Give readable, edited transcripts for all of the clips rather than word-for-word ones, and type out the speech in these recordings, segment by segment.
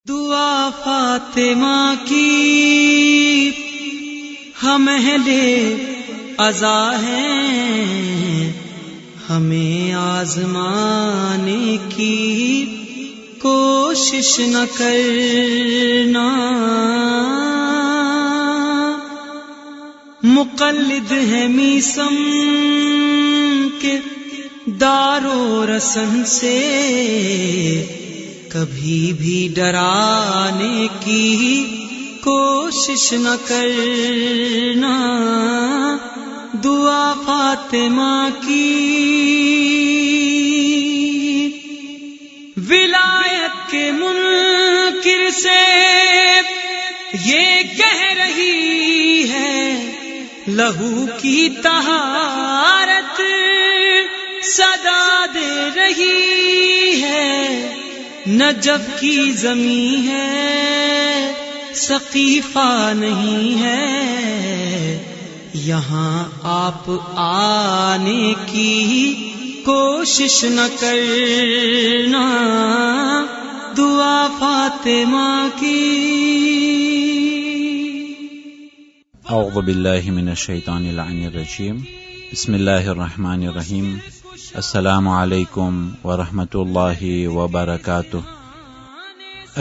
دعا فاطمہ کی ہم اہل عزا ہیں، ہمیں آزمانے کی کوشش نہ کرنا، مقلد ہے میسم کے دار و رسن سے، کبھی بھی ڈرانے کی کوشش نہ کرنا، دعا فاطمہ کی ولایت کے منکر سے یہ کہہ رہی ہے، لہو کی طہارت صدا دے رہی ہے، نجف کی زمین ہے سقیفہ نہیں ہے، یہاں آپ آنے کی کوشش نہ کرنا، دعا فاطمہ کی۔ اعوذ باللہ من الشیطان اللعین الرجیم، بسم اللہ الرحمن الرحیم، السلام علیکم ورحمۃ اللہ وبرکاتہ۔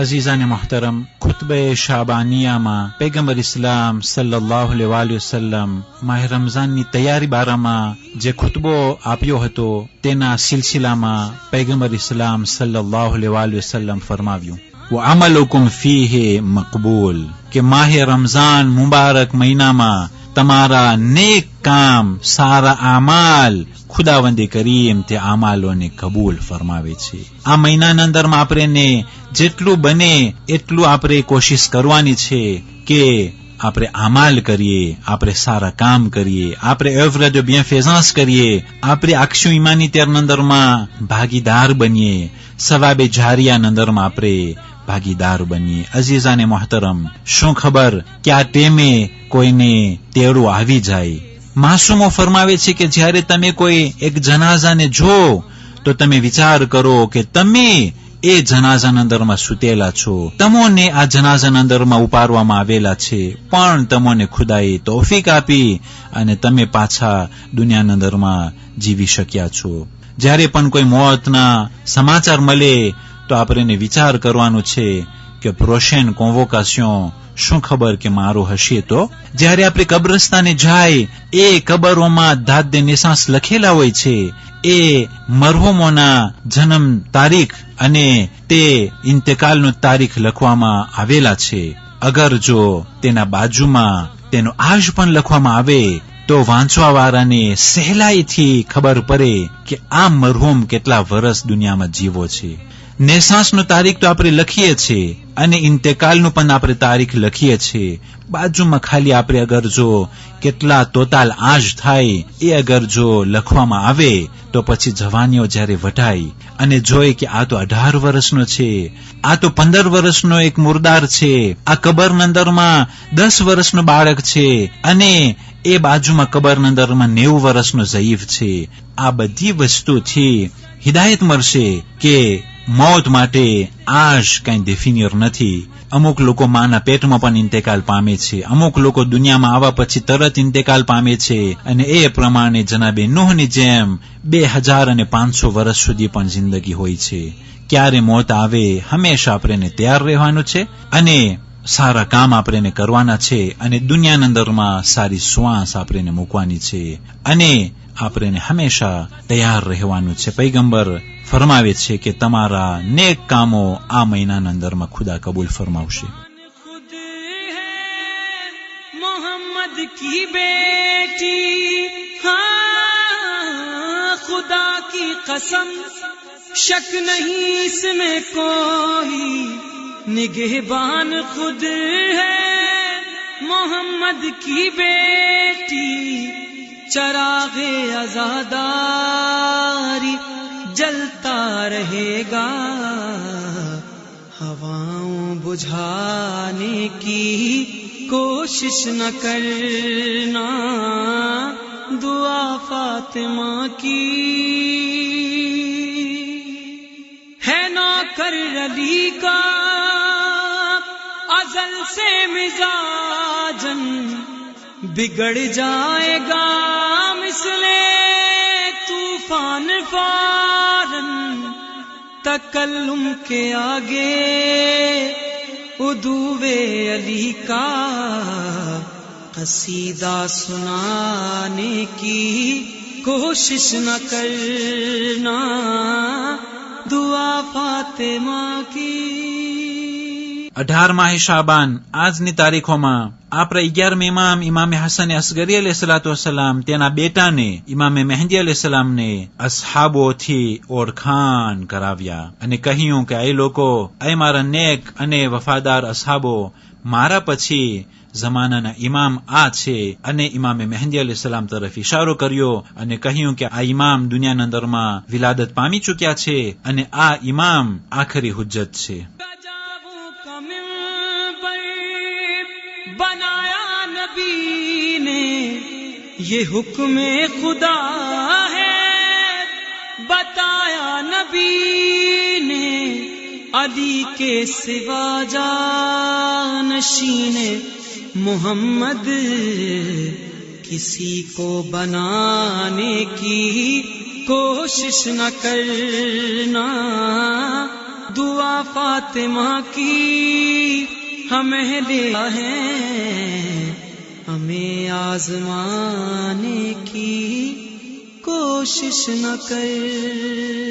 عزیزان محترم، خطبہ شعبانیہ ما پیغمبر اسلام صلی اللہ علیہ وآلہ وسلم ماہ رمضان نی تیاری بارا ما جے خطبو آپیو ہتو تینا سلسلہ ما پیغمبر اسلام صلی اللہ علیہ وآلہ وسلم فرماویو وعملکم فیہ مقبول، کہ ماہ رمضان مبارک مہینہ ما تمہارا نیک کام سارا اعمال خداوند کریم تے اعمالوں نے قبول فرماوے چھے۔ آ مہینہ اندر ما آپ نے جتلو بنے اتلو آپ کوشش کروانی چھے کہ آپ اعمال کریے، آپ سارا کام کریے، آپ عفرت و بیانفیزانس کریے، آپ اکشو ایمانی تیر نندر ما بھاگیدار بنیے، ثواب جاریہ نندر ما آپ بھاگیدار بنیے۔ عزیزان محترم، شو خبر کیا ٹیمے کوئی نے تیرو آوی جائے، معصومو فرماوے چھے کہ جیارے تمہیں کوئی ایک جنازہ نے جو تو تمہیں وچار کرو کہ تمہیں اے جنازہ نندر ما سوتیلا چھو، تمو نے آ جنازہ نندر ما اپاروا ما آویلا چھے، پان تمو نے خدای توفیق آپی અને તમે પાછા દુનિયા નંદર માં જીવી શક્યા છો۔ જ્યારે પણ કોઈ મોતના સમાચાર મળે તો આપણે વિચાર કરવાનો છે કે પ્રોશેન કોન્વોકાશન શું ખબર કે મારું હશે તો। જ્યારે આપણે કબ્રસ્તાને જાય એ કબરોમાં દાદ નિશાસ લખેલા હોય છે, એ મરહુમોના જન્મ તારીખ અને તે ઇન્તકાલનું તારીખ લખવામાં આવેલા છે। અગર જો તેના બાજુમાં તેનો આજ પણ લખવામાં આવે તો વાંચવા વાળાને સહેલાઈથી ખબર પડે કે આ મરહુમ કેટલા વર્ષ દુનિયામાં જીવો છે। નિશાસનું તારીખ તો આપણે લખીએ છીએ અને ઇન્તકાલનું પણ આપણે તારીખ લખીએ છીએ, બાજુમાં ખાલી આપણે અગર જો કેટલા ટોટલ આજ થાય એ અગર જો લખવામાં આવે તો પછી જવાનીઓ જ્યારે વઢાય અને જોઈ કે આ તો 18 વર્ષનો છે, આ તો 15 વર્ષનો એક મુર્દાર છે, આ કબરના અંદરમાં 10 વર્ષનો બાળક છે અને એ બાજુમાં કબરના અંદરમાં 90 વર્ષનો ઝઈફ છે। આ બધી વસ્તુથી હિદાયત મળશે કે મોત માટે આજ કઈ ડેફિનિયર નથી। અમુક લોકો માના પેટમાં પણ ઇન્તકાલ પામે છે, અમુક લોકો દુનિયામાં આવ્યા પછી તરત ઇન્તકાલ પામે છે અને એ પ્રમાણે જનાબે નૂહની જેમ 2500 વર્ષ સુધી પણ જિંદગી હોય છે। ક્યારે મોત આવે હંમેશા આપણે તૈયાર રહેવાનું છે અને સારા કામ આપણે કરવાના છે અને દુનિયાના અંદરમાં સારી શ્વાસ આપણે મૂકવાની છે અને આપણે હંમેશા તૈયાર રહેવાનું છે। પૈગંબર ફરમાવે છે કે તમારા નેક કામો આ મહિનાના અંદરમાં ખુદા કબૂલ ફરમાવશે۔ خود ہے محمد کی بیٹی، ہاں خدا کی قسم شک نہیں اس میں کوئی، نگہبان خود ہے محمد کی بیٹی، چراغ عزاداری جلتا رہے گا، ہواؤں بجھانے کی کوشش نہ کرنا، دعا فاطمہ کی ہے نوکر علی کا ازل سے مزاجن بگڑ جائے گا مثل طوفان فارن، تکلم کے آگے ادوے علی کا قصیدہ سنانے کی کوشش نہ کرنا، دعا فاطمہ کی۔ 18 ماہ شعبان આજની તારીખોમાં આપણા 11 ઇમામ હસન અસગરી અલૈહિસ્સલામ તેના બેટાને ઇમામ મહેદી અલૈહિસ્સલામને અસહાબોથી ઓળખાણ કરાવ્યા અને કહ્યું કે એ લોકો, એ મારા નેક અને વફાદાર અસહાબો, મારા પછી જમાનાના ઇમામ આ છે, અને ઇમામે મહેદી અલૈહિસ્સલામ તરફ ઇશારો કર્યો અને કહ્યું કે આ ઇમામ દુનિયાના અંદરમાં વિલાદત પામી ચૂક્યા છે અને આ ઇમામ આખરી હુજ્જત છે. بنایا نبی نے یہ حکم خدا ہے، بتایا نبی نے علی کے سوا جانشین محمد کسی کو بنانے کی کوشش نہ کرنا، دعا فاطمہ کی ہمیں لیا ہے، ہمیں آزمانے کی کوشش نہ کر۔